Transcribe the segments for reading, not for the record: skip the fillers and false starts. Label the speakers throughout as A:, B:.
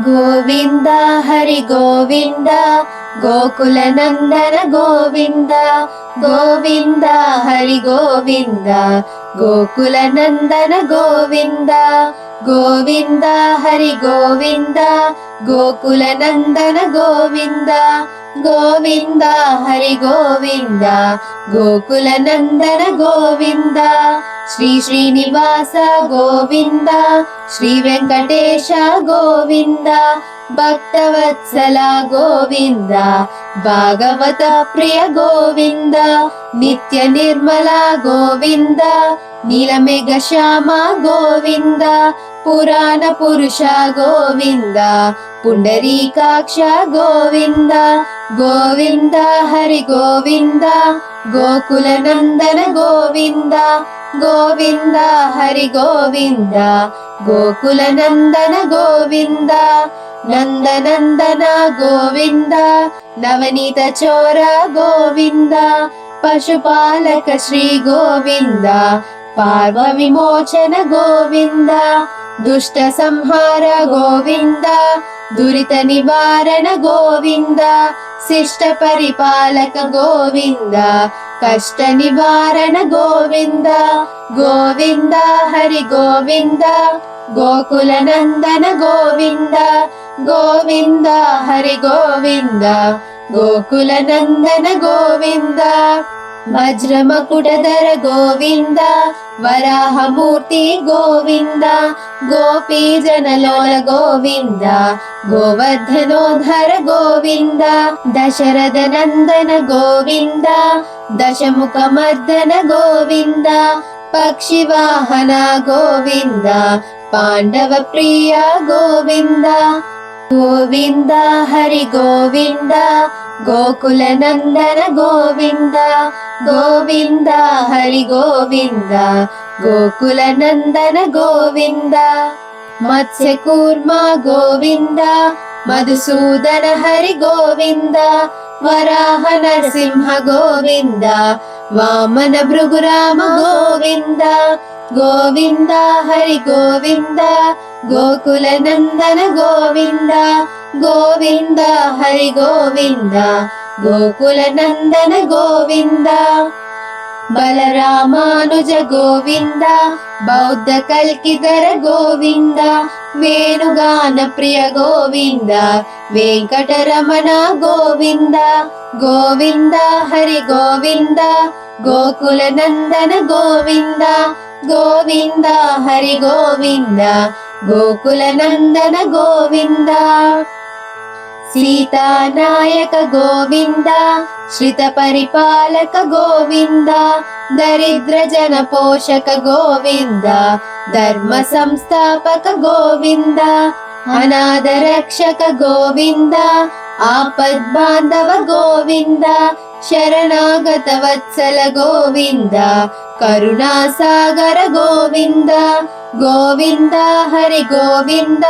A: గోవింద హరి గోవింద గోకుల నందన గోవింద గోవింద హరి గోవింద గోకుల నందన గోవింద గోవింద హరి గోవింద గోకుల నందన గోవింద గోవింద హరి గోవింద గోకుల నందన గోవింద శ్రీ శ్రీనివాస గోవింద శ్రీ వెంకటేశ గోవింద భక్తవత్సల గోవింద భాగవత ప్రియ గోవింద నిత్య నిర్మల గోవింద నీలమేఘ శ్యామ గోవింద పురాణ పురుష గోవింద పుండరీకాక్ష గోవింద గోవింద హరి గోవింద గోకుల నందన గోవింద గోవింద హరి గోవింద గోకుల నందన గోవింద నందనందన గోవింద నవనీత చోర గోవింద పశుపాలక శ్రీ గోవింద పార్వ విమోచన గోవింద దుష్ట సంహార గోవింద దురిత నివారణ గోవింద శిష్ట పరిపాలక గోవింద కష్ట నివారణ గోవింద గోవింద హరి గోవింద గోకుల నందన గోవింద గోవింద హరి గోవింద గోకుల నందన గోవింద వజ్రమకుటధర గోవింద వరాహమూర్తి గోవింద గోపీ జనలోల గోవింద గోవర్ధనోధర గోవింద దశరథ నందన గోవింద దశముఖ మర్దన గోవింద పక్షి వాహన గోవింద పాండవ ప్రియ గోవింద గోవింద హరి గోవింద గోకుల నందన గోవింద గోవింద హరి గోవింద గోకుల నందన గోవింద మత్స్య కూర్మ గోవింద మధుసూదన హరి గోవింద వరాహ నరసింహ గోవింద వామన భృగురామ గోవింద గోవింద హరి గోవింద గోకుల నందన గోవింద గోవింద హరి గోవింద గోకుల నందన గోవింద బలరామానుజ గోవింద బౌద్ధ కల్కిధర గోవింద వేణుగాన ప్రియ గోవింద వెంకటరమణ గోవింద గోవింద హరి గోవింద గోకుల నందన గోవింద గోవింద హరి గోవింద గోకుల నందన గోవింద సీతానాయక గోవింద శ్రిత పరిపాలక గోవింద దరిద్ర జన పోషక గోవింద ధర్మ సంస్థాపక గోవింద అనాథ రక్షక గోవింద ఆపద్ బాంధవ గోవింద శరణాగత వత్సల గోవింద కరుణాసాగర గోవింద గోవింద హరి గోవింద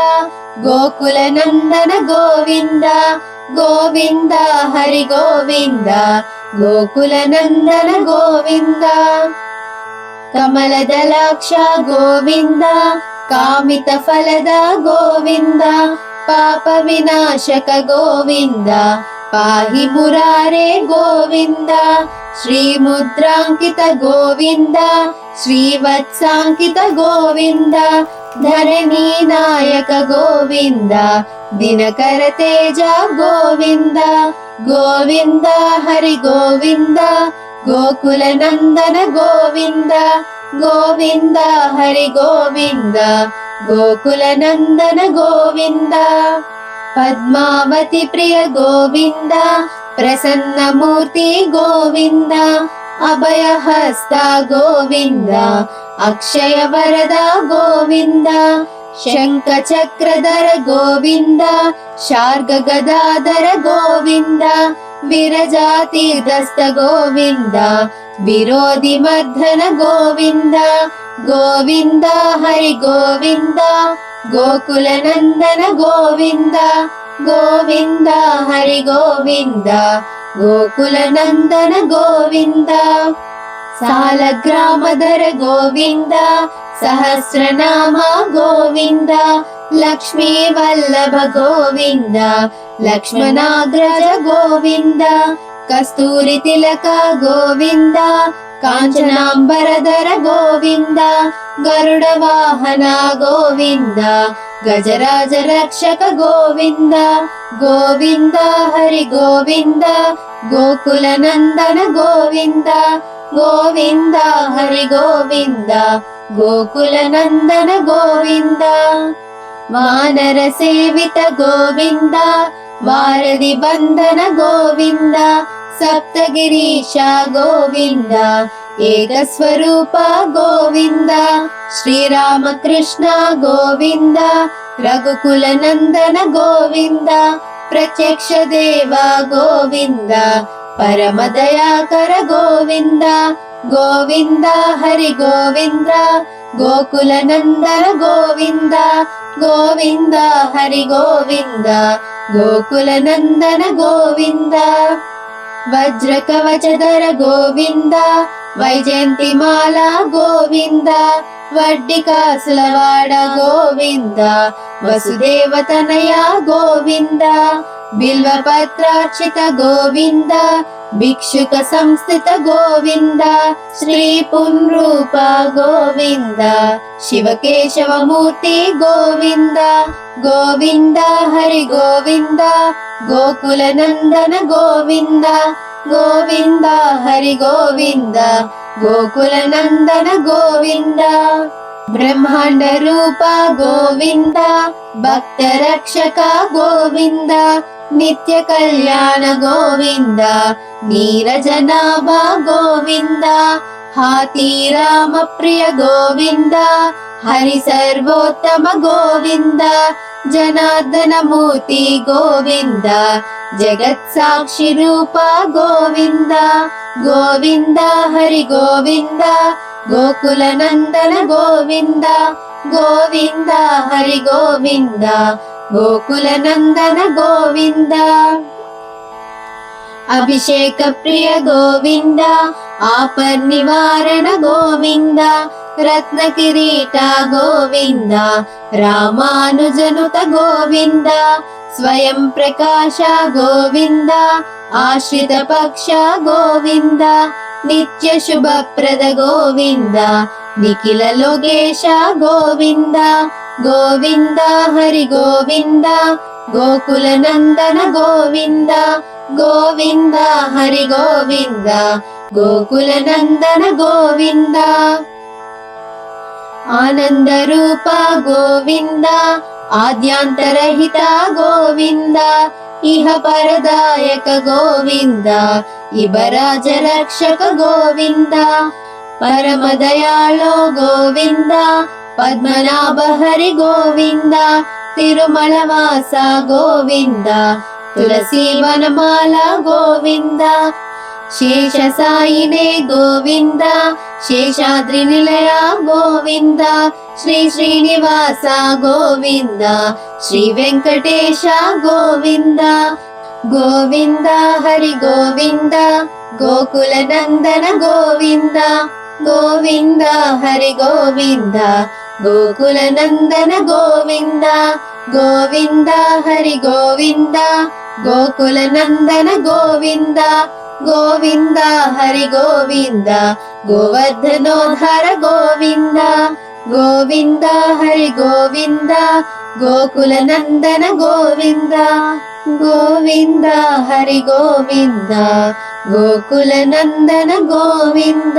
A: గోకుల నందన గోవింద గోవింద హరి గోవింద గోకుల నందన గోవింద కమలదలాక్ష గోవింద కామిత ఫలద గోవింద పాప వినాశక గోవింద పాహి మురారే గోవింద శ్రీముద్రాంకిత గోవింద శ్రీవత్సాంకిత గోవింద ధరణీ నాయక గోవింద దినకర తేజ గోవింద గోవింద హరి గోవింద గోకుల నందన గోవింద గోవింద హరి గోవింద గోకుల నందన గోవింద పద్మావతి ప్రియ గోవింద ప్రసన్నమూర్తి గోవింద అభయహస్త గోవింద అక్షయ వరద గోవింద శంఖ చక్రధర గోవింద శార్గ గదాధర గోవింద విరజాతీర్థస్థ గోవింద విరోధి మర్దన గోవింద గోవింద హరి గోవింద గోకుల నందన గోవింద గోవింద హరి గోవింద గోకుల నందన గోవింద సాలగ్రామధర గోవింద సహస్రనామ గోవింద लक्ष्मी वल्लभ गोविन्द लक्ष्मणाग्रज गोविन्द कस्तूरि तिलक गोविन्द काञ्चनाम्बरधर गोविन्द गरुड वाहन गोविन्द गजराज रक्षक गोविन्द गोविन्द हरि गोविन्द गोकुल नन्दन गोविन्द गोविन्द हरि गोविन्द गोकुल नन्दन गोविन्द वानर सेवित गोविन्द वारधि बन्धन गोविन्द सप्तगिरीश गोविन्द एकस्वरूप गोविन्द श्रीरामकृष्ण गोविन्द रघुकुल नन्दन गोविन्द प्रत्यक्ष देव गोविन्द परमदयाकर गोविन्द गोविन्द हरि गोविन्द गोकुल नन्दन गोविन्द गोविन्द हरि गोविन्द गोकुल नन्दन गोविन्द वज्र कवचधर गोविन्द वैजयन्तिमाला गोविन्द वड्डिकासुलवाड गोविन्द वसुदेवतनया गोविन्द बिल्वपत्रार्चित गोविन्द भिक्षुक संस्थित गोविन्द श्री पुनरूप गोविन्द शिवकेशवमूर्ति गोविन्द गोविन्द हरि गोविन्द गोकुल नन्दन गोविन्द गोविन्द हरि गोविन्द गोकुल नन्दन गोविन्द ब्रह्मांड रूप गोविन्द भक्त रक्षक गोविन्द नित्य कल्याण गोविन्द नीरजनाभ गोविन्द हाथी राम प्रिय गोविन्द हरि सर्वोत्तम गोविन्द जनार्दन मूर्ति गोविन्द जगत् साक्षी रूप गोविन्द गोविन्द हरि गोविन्द गोकुल नन्दन गोविन्द गोविन्द हरि गोविन्द गोकुल नन्दन गोविन्द अभिषेक प्रिय गोविन्द आपद निवारण गोविन्द रत्न किरीट गोविन्द रामानुजनुत गोविन्द स्वयं प्रकाश गोविन्द आश्रित पक्ष गोविन्द नित्य शुभप्रद गोविन्द निखिल लोकेश गोविन्द गोविन्द हरि गोविन्द गोकुल नन्दन गोविन्द गोविन्द हरि गोविन्द गोकुल नन्दन गोविन्द आनंद रूप गोविन्द आद्यांतरहित गोविन्द इह परदायक गोविन्द इबराज रक्षक गोविन्द परम दयालो गोविन्द पद्मनाभ हरि गोविन्द तिरुमलवास गोविन्द तुलसी वनमाला गोविन्द शेष साईने गोविन्द शेषाद्रि निलय गोविन्द श्री श्रीनिवास गोविन्द श्री वेंकटेश गोविन्द गोविन्द हरि गोविन्द गोकुल नन्दन गोविन्द गोविन्द हरि गोविन्द गोकुल नन्दन गोविन्द गोविन्द हरि गोविन्द गोकुल नन्दन गोविन्द गोविन्द हरि गोविन्द गोवर्धनोद्धार गोविन्द गोविन्द हरि गोविन्द गोकुल नन्दन गोविन्द गोविन्द हरि गोविन्द गोकुल नन्दन गोविन्द।